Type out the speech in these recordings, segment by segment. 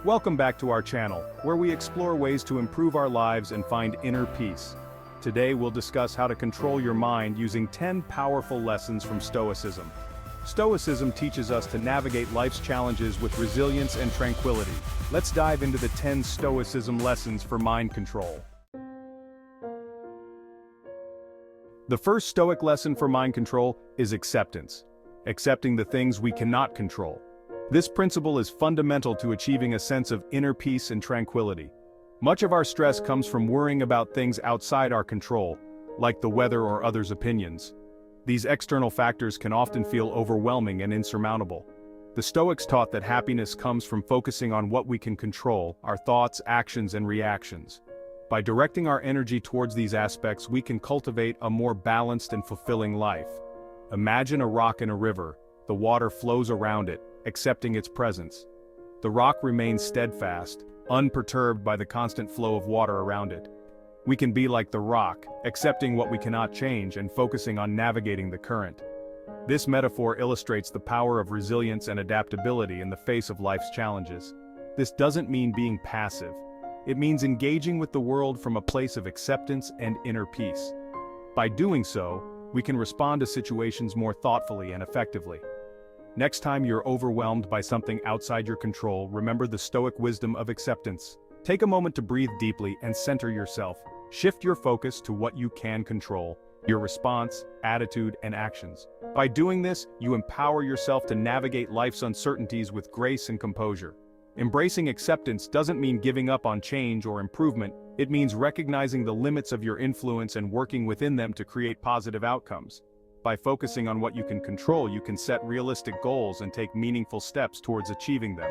Welcome back to our channel, where we explore ways to improve our lives and find inner peace. Today we'll discuss how to control your mind using 10 powerful lessons from Stoicism. Stoicism teaches us to navigate life's challenges with resilience and tranquility. Let's dive into the 10 Stoicism lessons for mind control. The first Stoic lesson for mind control is acceptance. Accepting the things we cannot control. This principle is fundamental to achieving a sense of inner peace and tranquility. Much of our stress comes from worrying about things outside our control, like the weather or others' opinions. These external factors can often feel overwhelming and insurmountable. The Stoics taught that happiness comes from focusing on what we can control, our thoughts, actions, and reactions. By directing our energy towards these aspects, we can cultivate a more balanced and fulfilling life. Imagine a rock in a river. The water flows around it, accepting its presence. The rock remains steadfast, unperturbed by the constant flow of water around it. We can be like the rock, accepting what we cannot change and focusing on navigating the current. This metaphor illustrates the power of resilience and adaptability in the face of life's challenges. This doesn't mean being passive. It means engaging with the world from a place of acceptance and inner peace. By doing so, we can respond to situations more thoughtfully and effectively. Next time you're overwhelmed by something outside your control, remember the Stoic wisdom of acceptance. Take a moment to breathe deeply and center yourself. Shift your focus to what you can control, your response, attitude, and actions. By doing this, you empower yourself to navigate life's uncertainties with grace and composure. Embracing acceptance doesn't mean giving up on change or improvement. It means recognizing the limits of your influence and working within them to create positive outcomes. By focusing on what you can control, you can set realistic goals and take meaningful steps towards achieving them.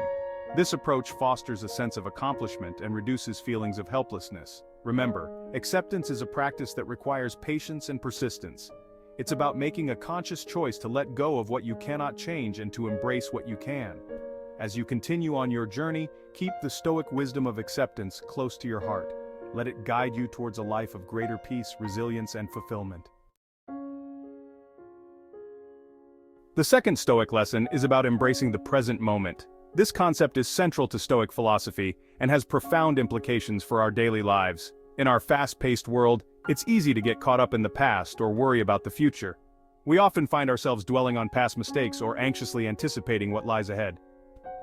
This approach fosters a sense of accomplishment and reduces feelings of helplessness. Remember, acceptance is a practice that requires patience and persistence. It's about making a conscious choice to let go of what you cannot change and to embrace what you can. As you continue on your journey, keep the Stoic wisdom of acceptance close to your heart. Let it guide you towards a life of greater peace, resilience, and fulfillment. The second Stoic lesson is about embracing the present moment. This concept is central to Stoic philosophy and has profound implications for our daily lives. In our fast-paced world, it's easy to get caught up in the past or worry about the future. We often find ourselves dwelling on past mistakes or anxiously anticipating what lies ahead.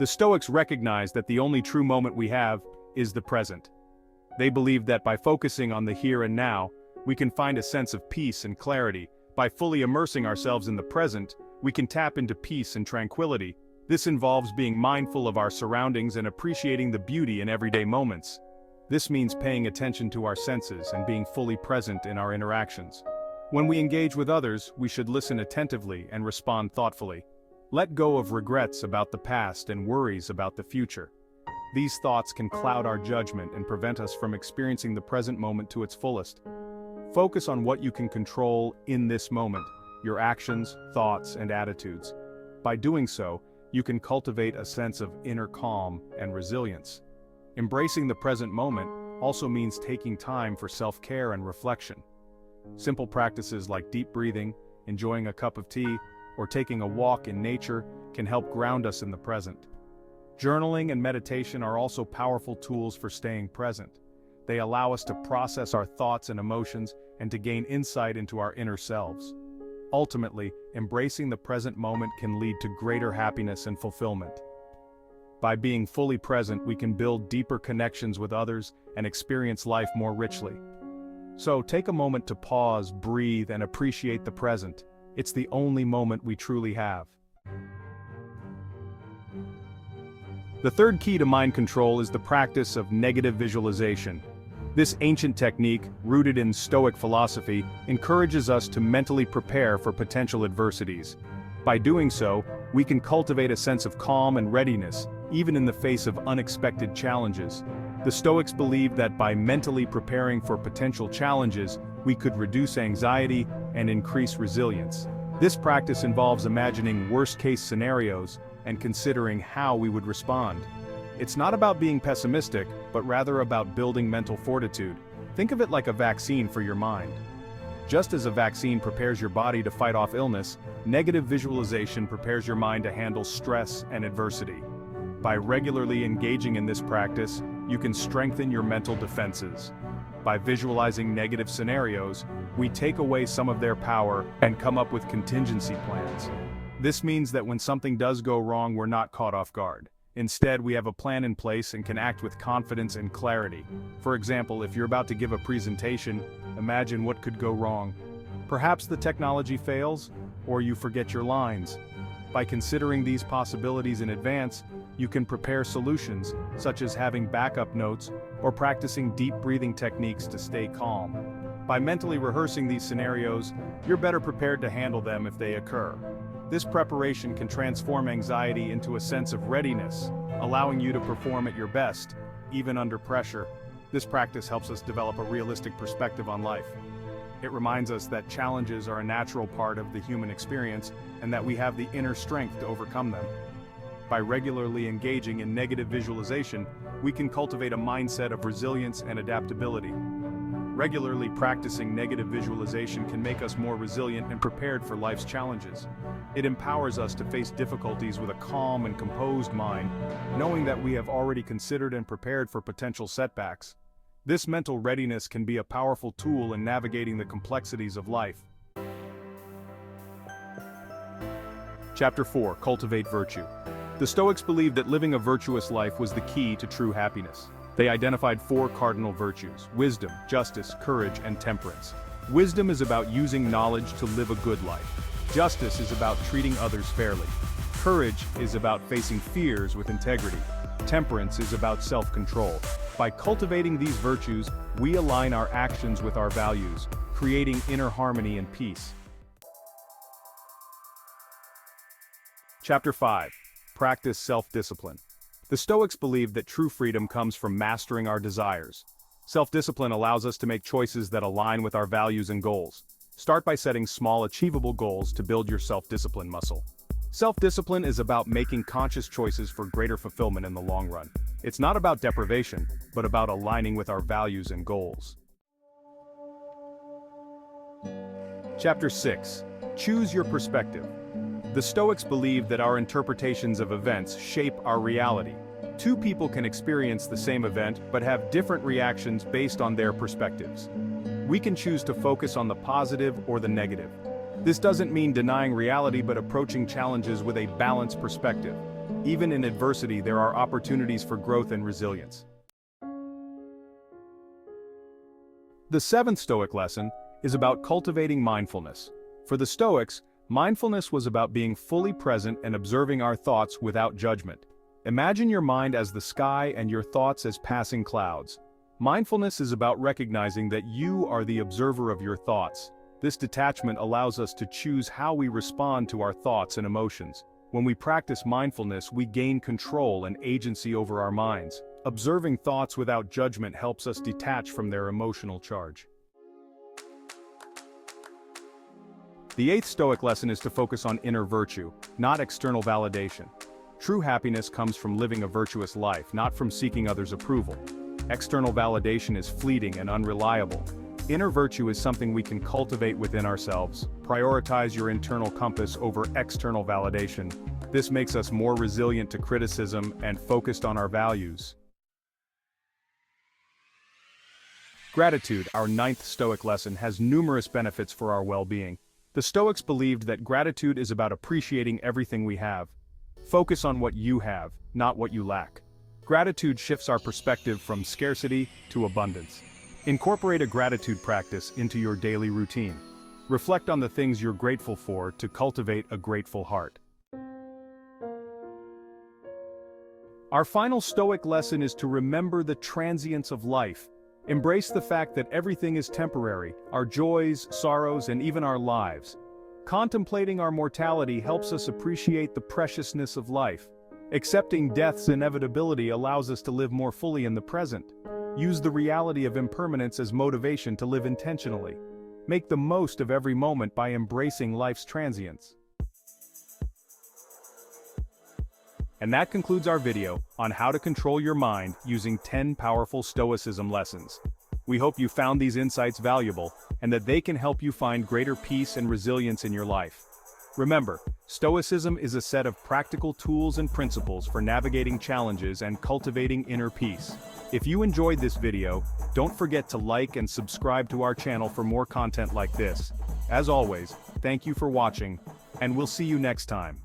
The Stoics recognize that the only true moment we have is the present. They believe that by focusing on the here and now, we can find a sense of peace and clarity. By fully immersing ourselves in the present, we can tap into peace and tranquility. This involves being mindful of our surroundings and appreciating the beauty in everyday moments. This means paying attention to our senses and being fully present in our interactions. When we engage with others, we should listen attentively and respond thoughtfully. Let go of regrets about the past and worries about the future. These thoughts can cloud our judgment and prevent us from experiencing the present moment to its fullest. Focus on what you can control in this moment, your actions, thoughts, and attitudes. By doing so, you can cultivate a sense of inner calm and resilience. Embracing the present moment also means taking time for self-care and reflection. Simple practices like deep breathing, enjoying a cup of tea, or taking a walk in nature can help ground us in the present. Journaling and meditation are also powerful tools for staying present. They allow us to process our thoughts and emotions and to gain insight into our inner selves. Ultimately, embracing the present moment can lead to greater happiness and fulfillment. By being fully present, we can build deeper connections with others and experience life more richly. So take a moment to pause, breathe, and appreciate the present. It's the only moment we truly have. The third key to mind control is the practice of negative visualization. This ancient technique, rooted in Stoic philosophy, encourages us to mentally prepare for potential adversities. By doing so, we can cultivate a sense of calm and readiness, even in the face of unexpected challenges. The Stoics believed that by mentally preparing for potential challenges, we could reduce anxiety and increase resilience. This practice involves imagining worst-case scenarios and considering how we would respond. It's not about being pessimistic, but rather about building mental fortitude. Think of it like a vaccine for your mind. Just as a vaccine prepares your body to fight off illness, negative visualization prepares your mind to handle stress and adversity. By regularly engaging in this practice, you can strengthen your mental defenses. By visualizing negative scenarios, we take away some of their power and come up with contingency plans. This means that when something does go wrong, we're not caught off guard. Instead, we have a plan in place and can act with confidence and clarity. For example, if you're about to give a presentation, imagine what could go wrong. Perhaps the technology fails, or you forget your lines. By considering these possibilities in advance, you can prepare solutions, such as having backup notes or practicing deep breathing techniques to stay calm. By mentally rehearsing these scenarios, you're better prepared to handle them if they occur. This preparation can transform anxiety into a sense of readiness, allowing you to perform at your best, even under pressure. This practice helps us develop a realistic perspective on life. It reminds us that challenges are a natural part of the human experience and that we have the inner strength to overcome them. By regularly engaging in negative visualization, we can cultivate a mindset of resilience and adaptability. Regularly practicing negative visualization can make us more resilient and prepared for life's challenges. It empowers us to face difficulties with a calm and composed mind, knowing that we have already considered and prepared for potential setbacks. This mental readiness can be a powerful tool in navigating the complexities of life. Chapter 4: Cultivate Virtue. The Stoics believed that living a virtuous life was the key to true happiness. They identified 4 cardinal virtues: wisdom, justice, courage, and temperance. Wisdom is about using knowledge to live a good life. Justice is about treating others fairly. Courage is about facing fears with integrity. Temperance is about self-control. By cultivating these virtues, we align our actions with our values, creating inner harmony and peace. Chapter 5: Practice self-discipline. The Stoics believed that true freedom comes from mastering our desires. Self-discipline allows us to make choices that align with our values and goals. Start by setting small, achievable goals to build your self-discipline muscle. Self-discipline is about making conscious choices for greater fulfillment in the long run. It's not about deprivation, but about aligning with our values and goals. Chapter 6: Choose your perspective. The Stoics believe that our interpretations of events shape our reality. 2 people can experience the same event but have different reactions based on their perspectives. We can choose to focus on the positive or the negative. This doesn't mean denying reality but approaching challenges with a balanced perspective. Even in adversity, there are opportunities for growth and resilience. The 7th Stoic lesson is about cultivating mindfulness. For the Stoics, mindfulness was about being fully present and observing our thoughts without judgment. Imagine your mind as the sky and your thoughts as passing clouds. Mindfulness is about recognizing that you are the observer of your thoughts. This detachment allows us to choose how we respond to our thoughts and emotions. When we practice mindfulness, we gain control and agency over our minds. Observing thoughts without judgment helps us detach from their emotional charge. The 8th Stoic lesson is to focus on inner virtue, not external validation. True happiness comes from living a virtuous life, not from seeking others' approval. External validation is fleeting and unreliable. Inner virtue is something we can cultivate within ourselves. Prioritize your internal compass over external validation. This makes us more resilient to criticism and focused on our values. Gratitude, our 9th Stoic lesson, has numerous benefits for our well-being. The Stoics believed that gratitude is about appreciating everything we have. Focus on what you have, not what you lack. Gratitude shifts our perspective from scarcity to abundance. Incorporate a gratitude practice into your daily routine. Reflect on the things you're grateful for to cultivate a grateful heart. Our final Stoic lesson is to remember the transience of life. Embrace the fact that everything is temporary, our joys, sorrows, and even our lives. Contemplating our mortality helps us appreciate the preciousness of life. Accepting death's inevitability allows us to live more fully in the present. Use the reality of impermanence as motivation to live intentionally. Make the most of every moment by embracing life's transience. And that concludes our video on how to control your mind using 10 powerful Stoicism lessons. We hope you found these insights valuable and that they can help you find greater peace and resilience in your life. Remember, Stoicism is a set of practical tools and principles for navigating challenges and cultivating inner peace. If you enjoyed this video, don't forget to like and subscribe to our channel for more content like this. As always, thank you for watching, and we'll see you next time.